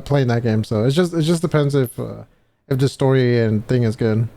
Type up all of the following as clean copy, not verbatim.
playing that game, so it just depends if the story and thing is good.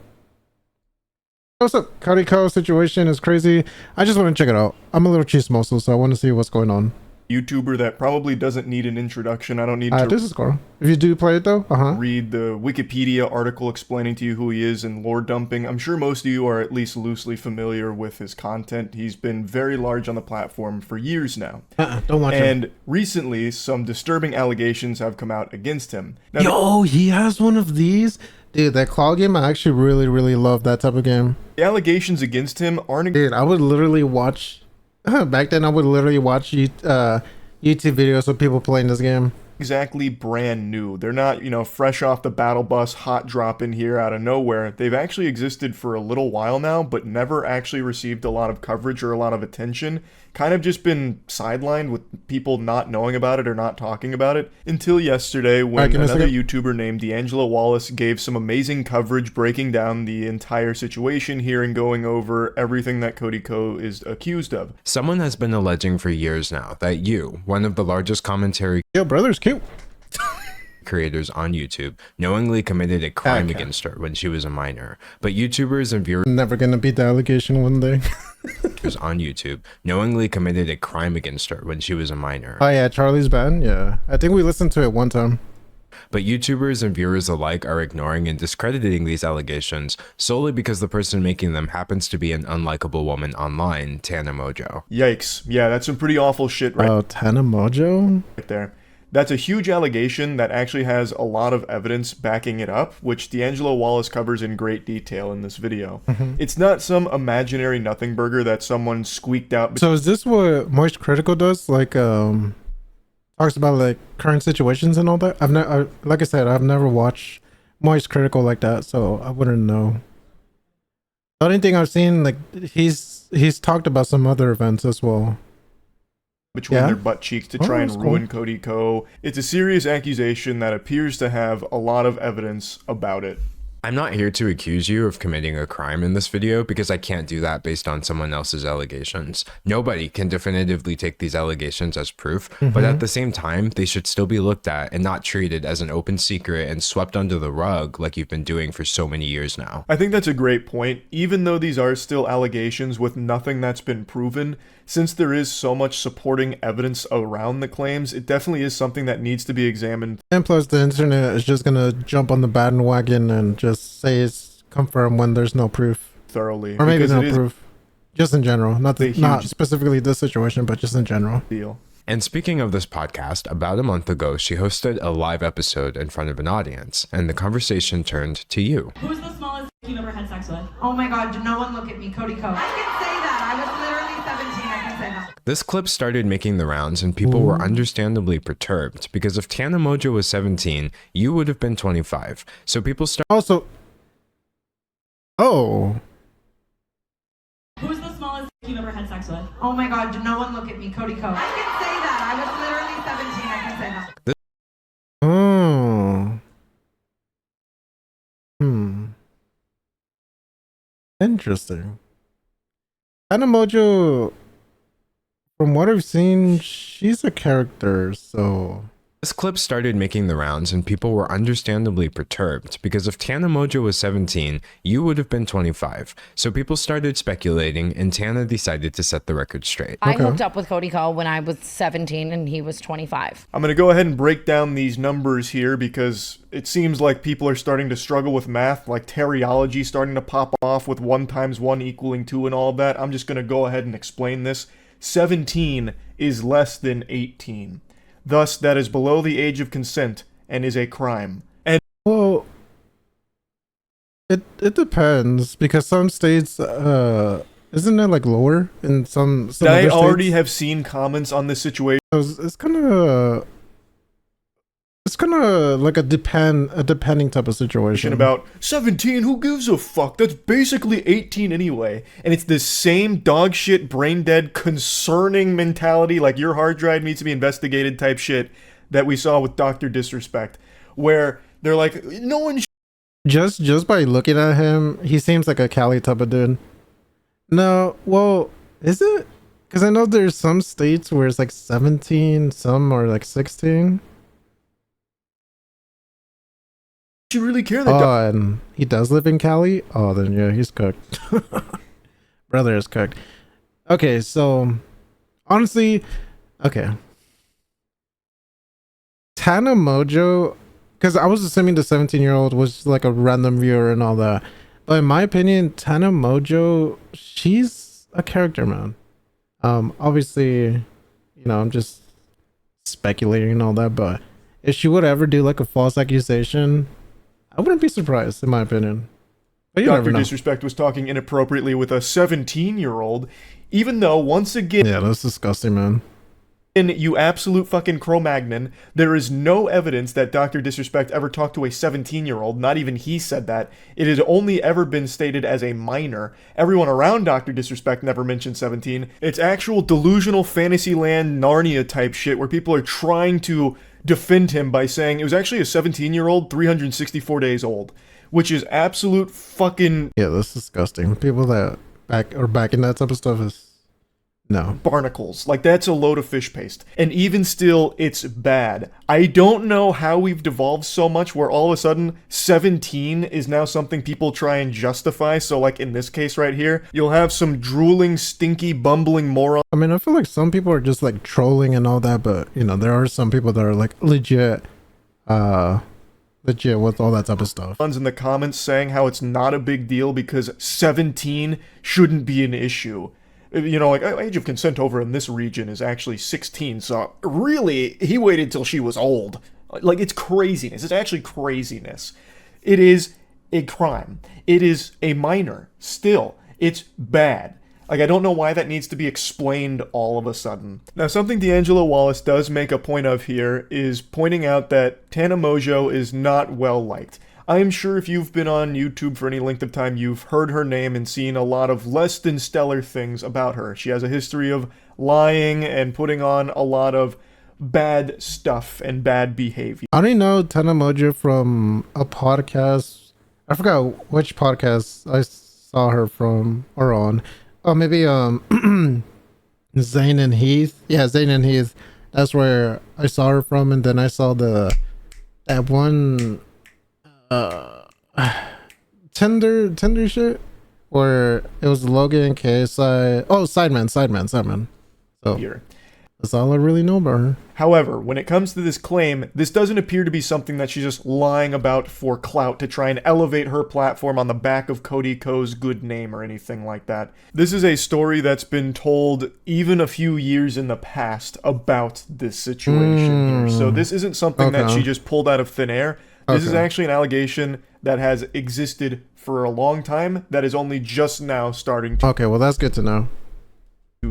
What's up? Cody Co situation is crazy. I just want to check it out. I'm a little chismoso, so I want to see what's going on. YouTuber that probably doesn't need an introduction. I don't need to This is cool. If you do play it though, read the Wikipedia article explaining to you who he is and lore dumping. I'm sure most of you are at least loosely familiar with his content. He's been very large on the platform for years now. Don't watch him. And recently, some disturbing allegations have come out against him. Now, Yo, he has one of these? Dude, that claw game, I actually really love that type of game. the allegations against him aren't... Dude, I would literally watch... Back then, I would literally watch YouTube videos of people playing this game. exactly brand new. They're not, fresh off the battle bus, hot drop in here out of nowhere. They've actually existed for a little while now, but never actually received a lot of coverage or a lot of attention. Kind of just been sidelined with people not knowing about it or not talking about it until yesterday when another YouTuber named D'Angelo Wallace gave some amazing coverage breaking down the entire situation here and going over everything that Cody Co is accused of. Someone has been alleging for years now that you, one of the largest commentary Yo, brother's cute. creators on YouTube, knowingly committed a crime against her when she was a minor. But YouTubers and viewers Never gonna beat the allegation one day. on YouTube knowingly committed a crime against her when she was a minor. Oh yeah, Charlie's Band. Yeah, I think we listened to it one time. But YouTubers and viewers alike are ignoring and discrediting these allegations solely because the person making them happens to be an unlikable woman online, Tana Mojo. Yikes. Yeah, that's some pretty awful shit Oh, Tana Mojo? right there. That's a huge allegation that actually has a lot of evidence backing it up, which D'Angelo Wallace covers in great detail in this video. It's not some imaginary nothing burger that someone squeaked out. So is this what Moist Critical does? Like, talks about like current situations and all that? I've never, like I said, I've never watched Moist Critical like that, so I wouldn't know. The only thing I've seen, like, he's talked about some other events as well. Between their butt cheeks to try and ruin Cody Co. It's a serious accusation that appears to have a lot of evidence about it. I'm not here to accuse you of committing a crime in this video because I can't do that based on someone else's allegations. Nobody can definitively take these allegations as proof, but at the same time, they should still be looked at and not treated as an open secret and swept under the rug like you've been doing for so many years now. I think that's a great point. Even though these are still allegations with nothing that's been proven, since there is so much supporting evidence around the claims, it definitely is something that needs to be examined. And plus, the internet is just gonna jump on the bandwagon and just say it's confirmed when there's no proof. Thoroughly. Or maybe no proof. Just in general. Not huge specifically this situation, but just in general. Deal. And speaking of this podcast, about a month ago, she hosted a live episode in front of an audience, and the conversation turned to you. Who's the smallest you've ever had sex with? Oh my god, no one look at me, Cody Co. I can say that. I was literally 17, I can say that. This clip started making the rounds and people were understandably perturbed because if Tana Mojo was 17, you would have been 25. So people started... Also... Oh... Who's the smallest you've ever had sex with? Oh my god, no one look at me, Cody Co. I can say that. I was literally 17, I can say that. Oh. Interesting. Tana Mojo, from what I've seen, she's a character, so... This clip started making the rounds and people were understandably perturbed because if Tana Mojo was 17, you would have been 25. So people started speculating and Tana decided to set the record straight. I hooked up with Cody Co when I was 17 and he was 25. I'm going to go ahead and break down these numbers here because it seems like people are starting to struggle with math, like teriology starting to pop off with 1 × 1 = 2 and all of that. I'm just going to go ahead and explain this. 17 is less than 18. Thus, that is below the age of consent and is a crime. And well, it depends because some states, isn't it like lower in some I other already states? have seen comments on this situation. It's kind of like a depending type of situation. About 17, who gives a fuck? That's basically 18 anyway. And it's the same dog shit, brain dead, concerning mentality, like your hard drive needs to be investigated type shit that we saw with Dr. Disrespect, where they're like, no one just by looking at him, he seems like a Cali type of dude. No, well, is it? Because I know there's some states where it's like 17, some are like 16. Do you really care that Oh, and he does live in Cali? Oh, then yeah, he's cooked. Brother is cooked. Okay, so honestly, okay. Tana Mojo, because I was assuming the 17-year-old was like a random viewer and all that. But in my opinion, Tana Mojo, she's a character, man. Obviously, I'm just speculating and all that, but if she would ever do like a false accusation, I wouldn't be surprised, in my opinion. But you never Dr. know. Disrespect was talking inappropriately with a 17-year-old, even though, once again, Yeah, that's disgusting, man. you absolute fucking Cro-Magnon, there is no evidence that Dr. Disrespect ever talked to a 17-year-old. Not even he said that. It has only ever been stated as a minor. Everyone around Dr. Disrespect never mentioned 17. It's actual delusional Fantasyland Narnia type shit where people are trying to defend him by saying it was actually a 17-year-old 364 days old, which is absolute fucking Yeah, that's disgusting. People that back in that type of stuff is no. barnacles. Like, that's a load of fish paste. And even still, it's bad. I don't know how we've devolved so much where all of a sudden 17 is now something people try and justify. So like in this case right here, you'll have some drooling, stinky, bumbling moron. I mean, I feel like some people are just like trolling and all that, but there are some people that are like legit with all that type of stuff. In the comments saying how it's not a big deal because 17 shouldn't be an issue. Like, age of consent over in this region is actually 16, so really, he waited till she was old. Like, it's craziness. It's actually craziness. It is a crime. It is a minor. Still, it's bad. Like, I don't know why that needs to be explained all of a sudden. Now, something D'Angelo Wallace does make a point of here is pointing out that Tana Mojo is not well liked. I'm sure if you've been on YouTube for any length of time, you've heard her name and seen a lot of less than stellar things about her. She has a history of lying and putting on a lot of bad stuff and bad behavior. I only know Tana Mojo from a podcast. I forgot which podcast I saw her from or on. Oh, maybe Zane and Heath. Yeah, Zane and Heath. That's where I saw her from, and then I saw that one Tinder shit where it was Logan and KSI. Oh, Sideman. So Here. that's all I really know about her. However, when it comes to this claim, this doesn't appear to be something that she's just lying about for clout to try and elevate her platform on the back of Cody Ko's good name or anything like that. This is a story that's been told even a few years in the past about this situation here. So this isn't something that she just pulled out of thin air. This is actually an allegation that has existed for a long time that is only just now starting to Okay, well, that's good to know.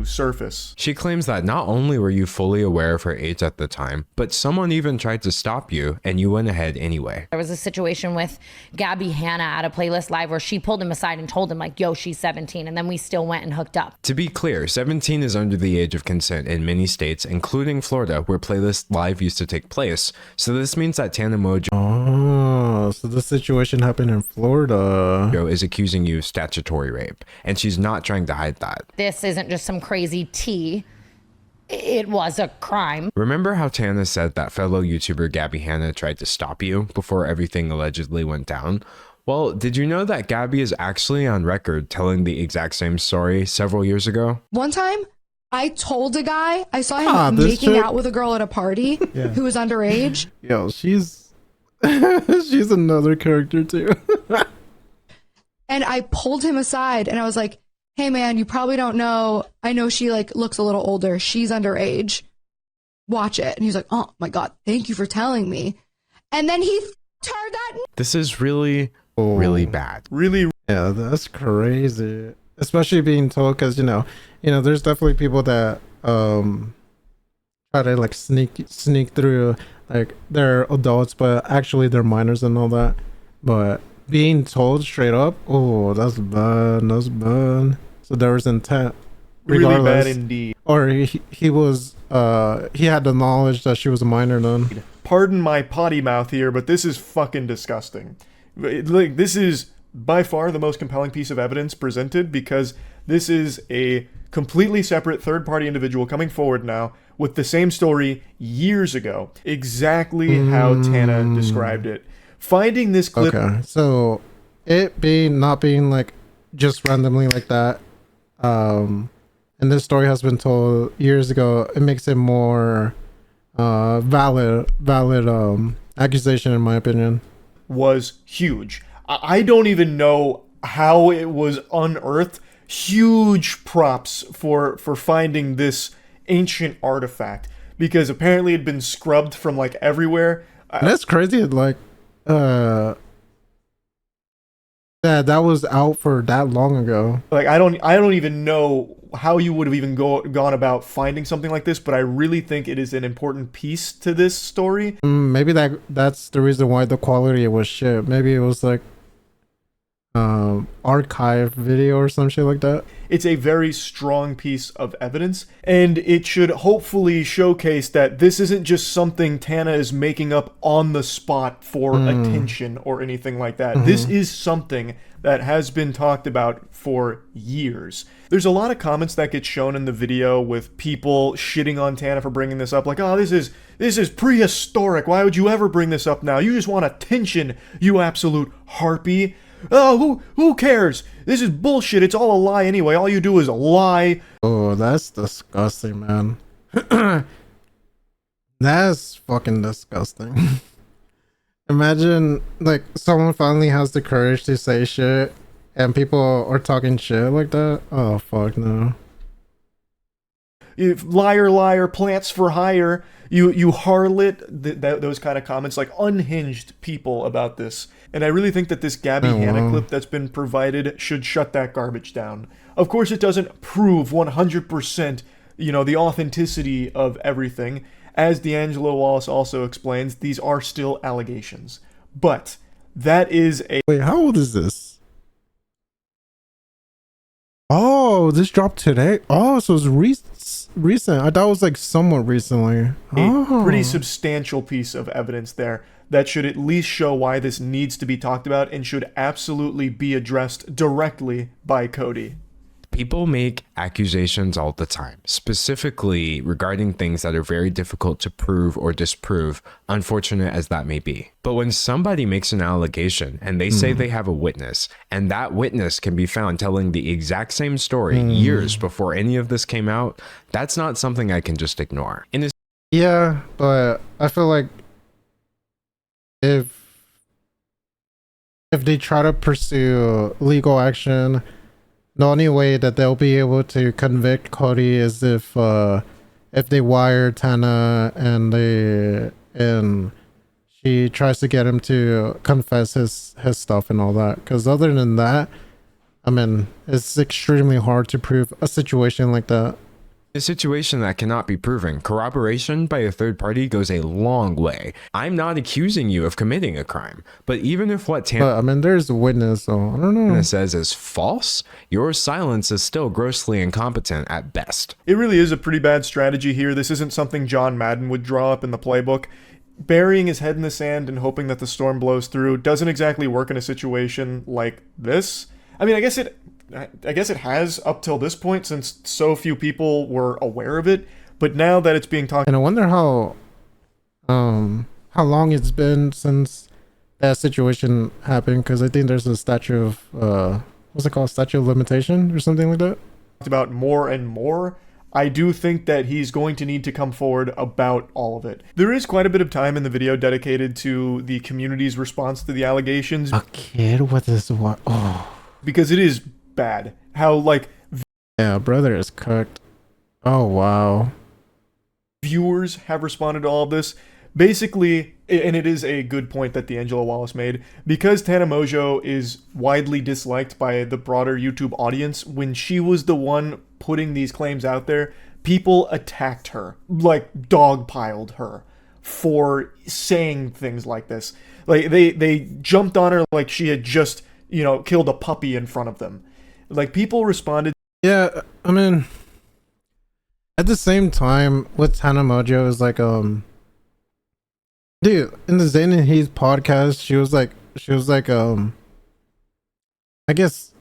surface. She claims that not only were you fully aware of her age at the time, but someone even tried to stop you and you went ahead anyway. There was a situation with Gabby Hanna at a Playlist Live where she pulled him aside and told him like, yo, she's 17. And then we still went and hooked up. To be clear, 17 is under the age of consent in many states, including Florida, where Playlist Live used to take place. So this means that Tana Mojo So the situation happened in Florida. is accusing you of statutory rape, and she's not trying to hide that. This isn't just some crazy tea. It was a crime. Remember how Tana said that fellow YouTuber Gabby Hanna tried to stop you before everything allegedly went down? Well, did you know that Gabby is actually on record telling the exact same story several years ago? One time, I told a guy, I saw him making out with a girl at a party who was underage. Yo, she's she's another character too. And I pulled him aside and I was like, hey man, you probably don't know. I know she like looks a little older. She's underage. Watch it. And he's like, oh my God, thank you for telling me. And then he turned that. This is really, really bad. Really, Yeah, that's crazy. Especially being told, because there's definitely people that try to like sneak through, like they're adults, but actually they're minors and all that. But being told straight up, oh, that's bad. That's bad. So there was intent, really regardless. bad indeed. Or he was he had the knowledge that she was a minor then. Pardon my potty mouth here, but this is fucking disgusting. Like, this is by far the most compelling piece of evidence presented, because this is a completely separate third-party individual coming forward now with the same story years ago, exactly how Tana described it. Finding this clip. Okay, so it being not being like just randomly like that, and this story has been told years ago, it makes it more valid accusation in my opinion. Was huge. I don't even know how it was unearthed. Huge props for finding this ancient artifact, because apparently it had been scrubbed from like everywhere. That's crazy. Like, that was out for that long ago. Like I don't even know how you would have even gone about finding something like this, but I really think it is an important piece to this story. Maybe that's the reason why the quality was shit. Maybe it was like archive video or some shit like that. It's a very strong piece of evidence, and it should hopefully showcase that this isn't just something Tana is making up on the spot for attention or anything like that. This is something that has been talked about for years. There's a lot of comments that get shown in the video with people shitting on Tana for bringing this up, like, oh, this is prehistoric. Why would you ever bring this up now? You just want attention, you absolute harpy. Oh, who cares? This is bullshit. It's all a lie anyway. All you do is lie. Oh, that's disgusting, man. That's fucking disgusting. Imagine like someone finally has the courage to say shit and people are talking shit like that. Oh fuck no. If liar, liar, plants for hire. You harlot. Those kind of comments, like unhinged people about this. And I really think that this Gabby Hanna clip that's been provided should shut that garbage down. Of course, it doesn't prove 100%, the authenticity of everything. As D'Angelo Wallace also explains, these are still allegations. But that is a... Wait, how old is this? Oh, this dropped today? Oh, so it's recent. I thought it was like somewhat recently. A pretty substantial piece of evidence there that should at least show why this needs to be talked about and should absolutely be addressed directly by Cody. People make accusations all the time, specifically regarding things that are very difficult to prove or disprove, unfortunate as that may be. But when somebody makes an allegation and they say they have a witness, and that witness can be found telling the exact same story years before any of this came out, that's not something I can just ignore. Yeah, but I feel like if they try to pursue legal action, the only way that they'll be able to convict Cody is if they wire Tana and she tries to get him to confess his stuff and all that. Because other than that, I mean, it's extremely hard to prove a situation like that. A situation that cannot be proven, corroboration by a third party goes a long way. I'm not accusing you of committing a crime, but even if what I mean, there's a witness, so I don't know. says is false, your silence is still grossly incompetent at best. It really is a pretty bad strategy here. This isn't something John Madden would draw up in the playbook. Burying his head in the sand and hoping that the storm blows through doesn't exactly work in a situation like this. I mean, I guess it has up till this point, since so few people were aware of it. But now that it's being talked, and I wonder how long it's been since that situation happened, because I think there's a statute of what's it called, statute of limitation or something like that, about more and more. I do think that he's going to need to come forward about all of it. There is quite a bit of time in the video dedicated to the community's response to the allegations. A kid with his what? Oh, because it is bad how like yeah, brother is cooked. Oh wow. Viewers have responded to all of this basically, and it is a good point that D'Angelo Wallace made, because Tana Mongeau is widely disliked by the broader YouTube audience. When she was the one putting these claims out there, people attacked her, like dogpiled her for saying things like this. Like they jumped on her like she had just killed a puppy in front of them. Like, people responded. Yeah, I mean, at the same time, with Tana Mongeau is like, dude, in the Zayn and Heath podcast, she was like, I guess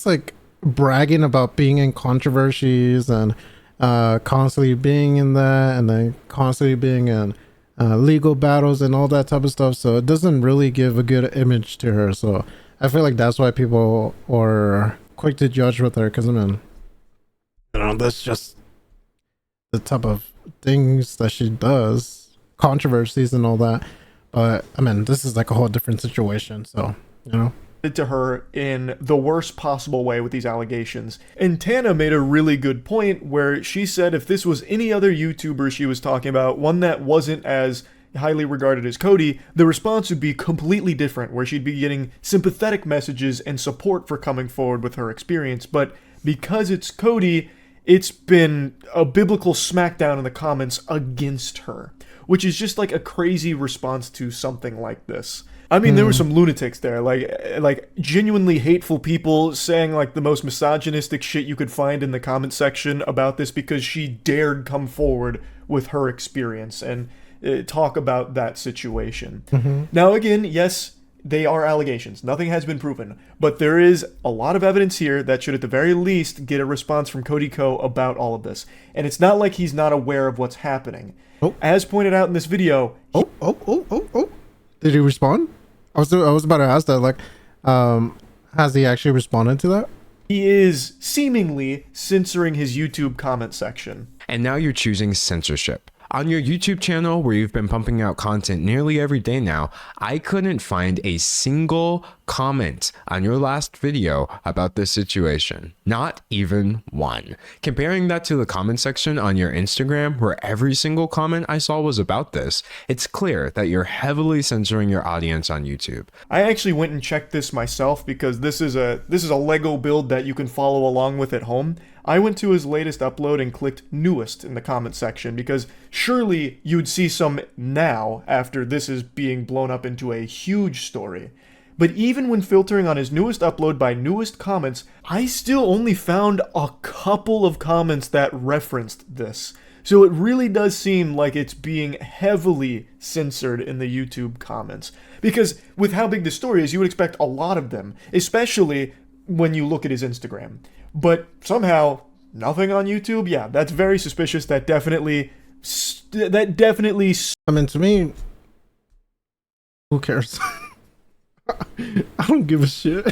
like bragging about being in controversies and constantly being in that, and then constantly being in legal battles and all that type of stuff. So it doesn't really give a good image to her. So I feel like that's why people are quick to judge with her. Because I mean, you know, that's just the type of things that she does, controversies and all that. But I mean, this is like a whole different situation. So, you know. To her in the worst possible way with these allegations. And Tana made a really good point where she said if this was any other YouTuber she was talking about, one that wasn't as highly regarded as Cody, the response would be completely different, where she'd be getting sympathetic messages and support for coming forward with her experience. But because it's Cody, it's been a biblical smackdown in the comments against her, which is just like a crazy response to something like this. I mean, there were some lunatics there, like genuinely hateful people saying like the most misogynistic shit you could find in the comment section about this because she dared come forward with her experience and talk about that situation. Now, again, yes, they are allegations. Nothing has been proven, but there is a lot of evidence here that should at the very least get a response from Cody Co about all of this. And it's not like he's not aware of what's happening. As pointed out in this video. Did he respond? I was about to ask that, like, has he actually responded to that? He is seemingly censoring his YouTube comment section. And now you're choosing censorship. On your YouTube channel, where you've been pumping out content nearly every day now, I couldn't find a single comment on your last video about this situation. Not even one. Comparing that to the comment section on your Instagram, where every single comment I saw was about this, it's clear that you're heavily censoring your audience on YouTube. I actually went and checked this myself because this is a Lego build that you can follow along with at home. I went to his latest upload and clicked newest in the comment section because surely you'd see some now after this is being blown up into a huge story. But even when filtering on his newest upload by newest comments, I still only found a couple of comments that referenced this. So it really does seem like it's being heavily censored in the YouTube comments. Because with how big the story is, you would expect a lot of them, especially when you look at his Instagram. But somehow, nothing on YouTube? Yeah, that's very suspicious. That definitely... I mean, to me, who cares? I don't give a shit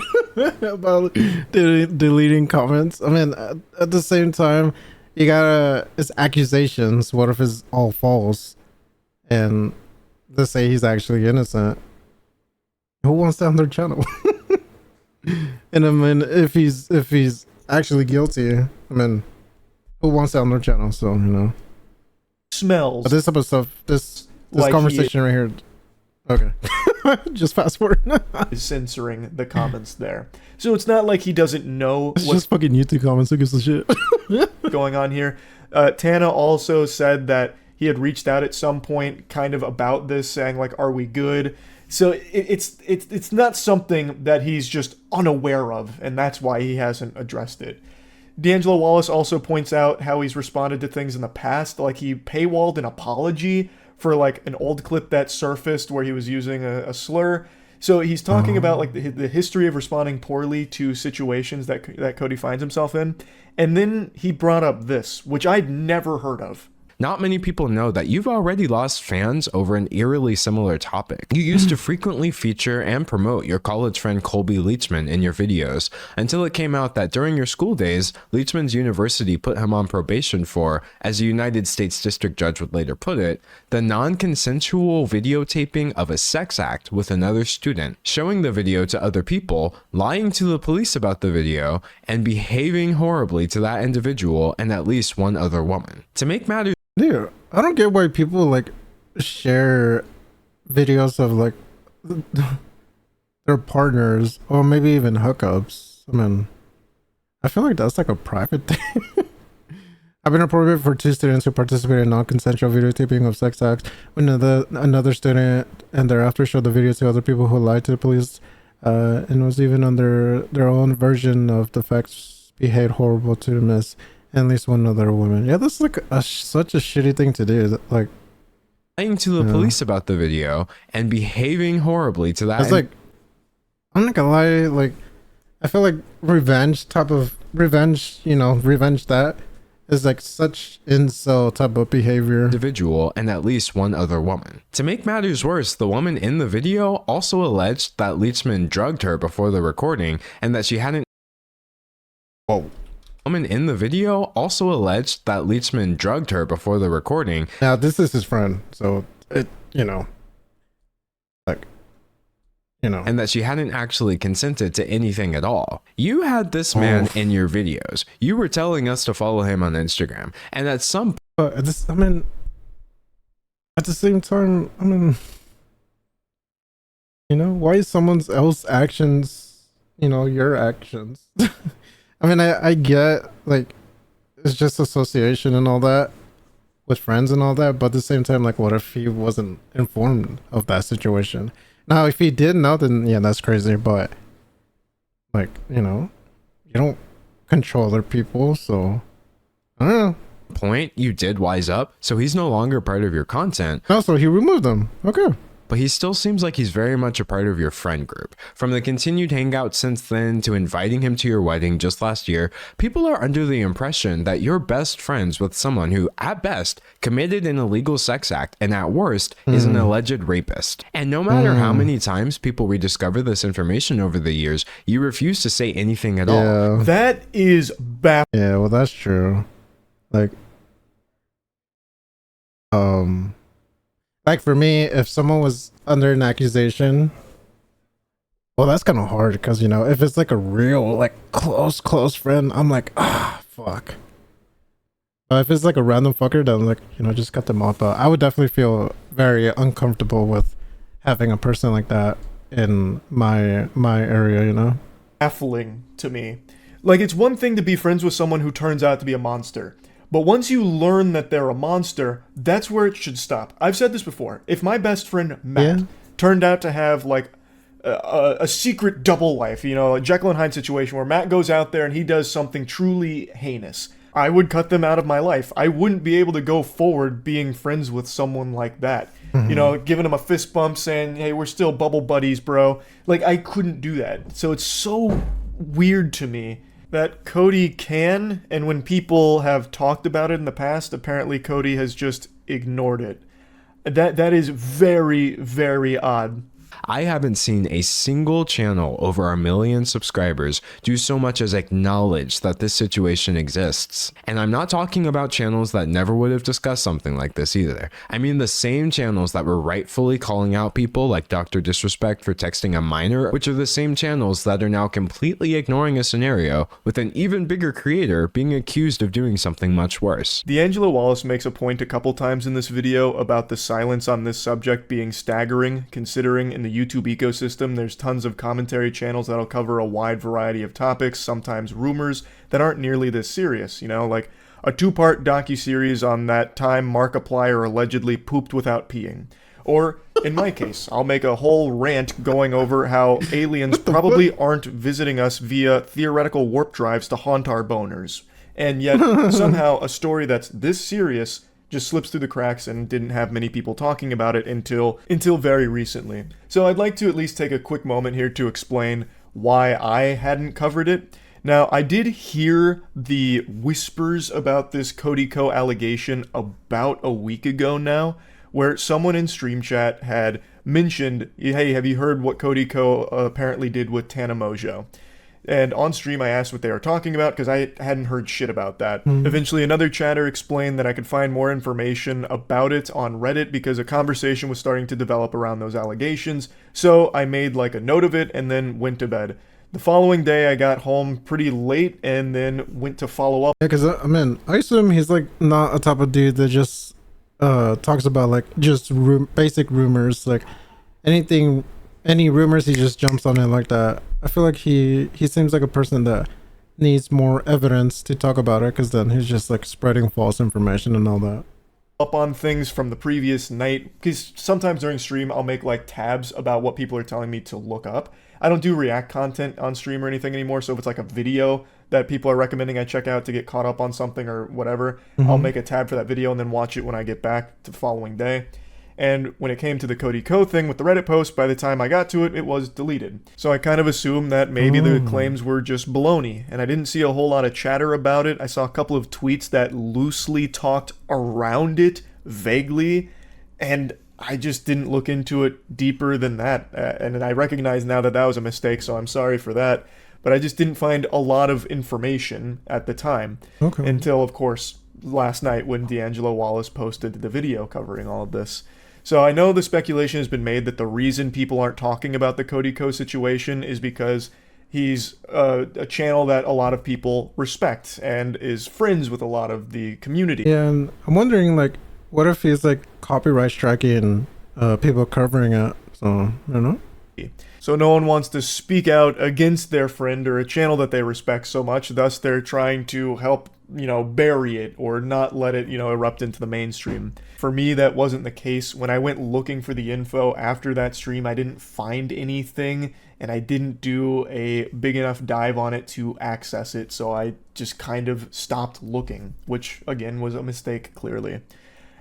about deleting comments. I mean, at the same time, it's accusations. What if it's all false? And let's say he's actually innocent. Who wants that on their channel? And I mean, if he's actually guilty, I mean, who wants that on their channel? So, you know. Smells. But this type of stuff, this like conversation right here. Okay. Just fast forward. Is censoring the comments there. So it's not like he doesn't know it's just fucking YouTube comments. Who gives a shit? going on here. Tana also said that he had reached out at some point kind of about this, saying like, are we good? So it's not something that he's just unaware of, and that's why he hasn't addressed it. D'Angelo Wallace also points out how he's responded to things in the past, like he paywalled an apology for like an old clip that surfaced where he was using a slur. So he's talking about like the history of responding poorly to situations that Cody finds himself in. And then he brought up this, which I'd never heard of. Not many people know that you've already lost fans over an eerily similar topic. You used to frequently feature and promote your college friend Colby Leachman in your videos, until it came out that during your school days, Leachman's university put him on probation for, as a United States District Judge would later put it, the non-consensual videotaping of a sex act with another student, showing the video to other people, lying to the police about the video, and behaving horribly to that individual and at least one other woman. To make matters Dude, I don't get why people like share videos of like their partners or maybe even hookups. I mean, I feel like that's like a private thing. I've been reported for 2 students who participated in non-consensual videotaping of sex acts when another student and thereafter showed the video to other people who lied to the police and was even under their own version of the facts behaved horrible to Miss at least one other woman. Yeah, that's like such a shitty thing to do. Like lying to the police about the video and behaving horribly to that. It's like, I'm not gonna lie, like I feel like revenge that is like such incel type of behavior. Individual and at least one other woman. To make matters worse, the woman in the video also alleged that Leachman drugged her before the recording and that she hadn't. Whoa. Woman in the video also alleged that Leachman drugged her before the recording. Now this is his friend, so it, you know, like, you know, And that she hadn't actually consented to anything at all. You had this man in your videos. You were telling us to follow him on Instagram. And at some but at this, I mean, at the same time, I mean, you know, why is someone else's actions, you know, your actions? I mean, I get like it's just association and all that with friends and all that, but at the same time, like, what if he wasn't informed of that situation? Now, if he did know, then yeah, that's crazy. But like, you know, you don't control other people, so I don't know. point, you did wise up, so he's no longer part of your content. Also, he removed them. Okay. But he still seems like he's very much a part of your friend group. From the continued hangout since then to inviting him to your wedding just last year, people are under the impression that you're best friends with someone who, at best, committed an illegal sex act and at worst, is an alleged rapist. And no matter how many times people rediscover this information over the years, you refuse to say anything at all. Yeah. That is baffling. Yeah, well, that's true. Like for me, if someone was under an accusation, well, that's kind of hard because, you know, if it's like a real, like, close friend, I'm like, fuck. If it's like a random fucker, then, like, you know, just cut them off. But I would definitely feel very uncomfortable with having a person like that in my area, you know? Baffling to me. Like, it's one thing to be friends with someone who turns out to be a monster. But once you learn that they're a monster, that's where it should stop. I've said this before. If my best friend, Matt, turned out to have, like, a secret double life, you know, a Jekyll and Hyde situation where Matt goes out there and he does something truly heinous, I would cut them out of my life. I wouldn't be able to go forward being friends with someone like that. You know, giving him a fist bump saying, hey, we're still bubble buddies, bro. Like, I couldn't do that. So it's so weird to me that Cody can, and when people have talked about it in the past, apparently Cody has just ignored it. That is very, very odd. I haven't seen a single channel over 1 million subscribers do so much as acknowledge that this situation exists. And I'm not talking about channels that never would have discussed something like this either. I mean the same channels that were rightfully calling out people like Dr. Disrespect for texting a minor, which are the same channels that are now completely ignoring a scenario with an even bigger creator being accused of doing something much worse. D'Angelo Wallace makes a point a couple times in this video about the silence on this subject being staggering, considering in the YouTube ecosystem there's tons of commentary channels that'll cover a wide variety of topics, sometimes rumors that aren't nearly this serious, you know, like a 2-part docuseries on that time Markiplier allegedly pooped without peeing. Or, in my case, I'll make a whole rant going over how aliens probably aren't visiting us via theoretical warp drives to haunt our boners. And yet, somehow, a story that's this serious just slips through the cracks and didn't have many people talking about it until very recently. So I'd like to at least take a quick moment here to explain why I hadn't covered it. Now, I did hear the whispers about this Cody Co allegation about a week ago now, where someone in stream chat had mentioned, hey, have you heard what Cody Co apparently did with Tana Mojo? And on stream, I asked what they were talking about because I hadn't heard shit about that. Eventually, another chatter explained that I could find more information about it on Reddit because a conversation was starting to develop around those allegations. So I made like a note of it and then went to bed. The following day, I got home pretty late and then went to follow up. Yeah, because I mean, I assume he's like not a type of dude that just talks about like just basic rumors, like any rumors, he just jumps on it like that. I feel like he seems like a person that needs more evidence to talk about it, because then he's just like spreading false information and all that. Up on things from the previous night, because sometimes during stream I'll make like tabs about what people are telling me to look up. I don't do react content on stream or anything anymore, so if it's like a video that people are recommending I check out to get caught up on something or whatever, I'll make a tab for that video and then watch it when I get back to the following day. And when it came to the Cody Co thing with the Reddit post, by the time I got to it, it was deleted. So I kind of assumed that maybe the claims were just baloney, and I didn't see a whole lot of chatter about it. I saw a couple of tweets that loosely talked around it vaguely, and I just didn't look into it deeper than that. And I recognize now that that was a mistake, so I'm sorry for that. But I just didn't find a lot of information at the time. Okay. Until, of course, last night when D'Angelo Wallace posted the video covering all of this. So I know the speculation has been made that the reason people aren't talking about the Cody Co situation is because he's a channel that a lot of people respect and is friends with a lot of the community. Yeah, and I'm wondering, like, what if he's like copyright striking people covering it? So, you know? So no one wants to speak out against their friend or a channel that they respect so much, thus they're trying to help, bury it or not let it, erupt into the mainstream. For me, that wasn't the case. When I went looking for the info after that stream, I didn't find anything, and I didn't do a big enough dive on it to access it, so I just kind of stopped looking, which, again, was a mistake, clearly.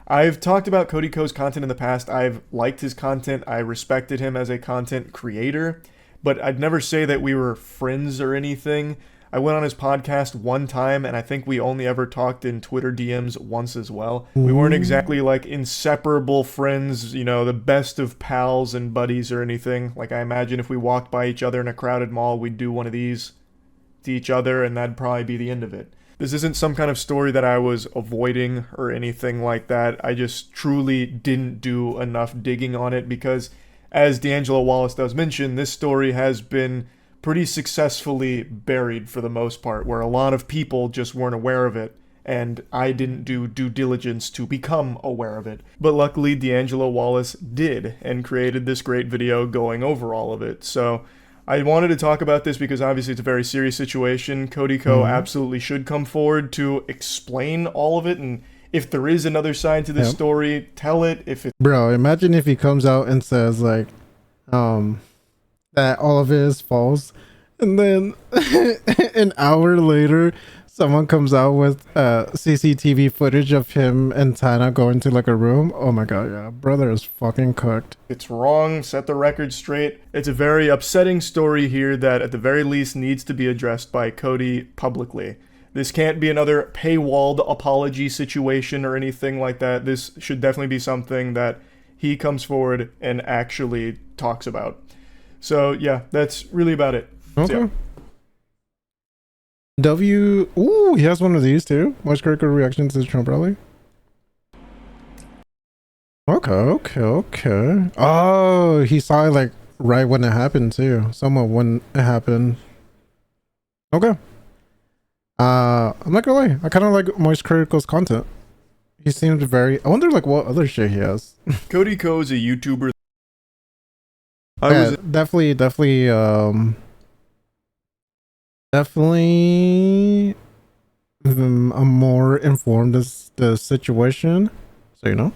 I've talked about Cody Co's content in the past. I've liked his content. I respected him as a content creator, but I'd never say that we were friends or anything. I went on his podcast one time, and I think we only ever talked in Twitter DMs once as well. We weren't exactly like inseparable friends, the best of pals and buddies or anything. Like, I imagine if we walked by each other in a crowded mall, we'd do one of these to each other, and that'd probably be the end of it. This isn't some kind of story that I was avoiding or anything like that. I just truly didn't do enough digging on it because, as D'Angelo Wallace does mention, this story has been pretty successfully buried for the most part, where a lot of people just weren't aware of it, and I didn't do due diligence to become aware of it. But luckily, D'Angelo Wallace did, and created this great video going over all of it. So I wanted to talk about this because obviously it's a very serious situation. Cody Co absolutely should come forward to explain all of it, and if there is another side to this story, tell it. If it, Bro, imagine if he comes out and says like, that all of it is false, and then an hour later, someone comes out with CCTV footage of him and Tana going to like a room. Oh my god, yeah, brother is fucking cooked. it's wrong, set the record straight. It's a very upsetting story here that at the very least needs to be addressed by Cody publicly. This can't be another paywalled apology situation or anything like that. This should definitely be something that he comes forward and actually talks about. So yeah, that's really about it. Okay. So, Ooh, he has one of these too. Watch critical reactions to the Trump rally. Okay. Oh, he saw it like right when it happened too. Somewhat when it happened. Okay. I'm not gonna lie. I kind of like Moist Critical's content. He seems very. I wonder like what other shit he has. Cody Co is a YouTuber. Definitely I'm more informed as the situation, so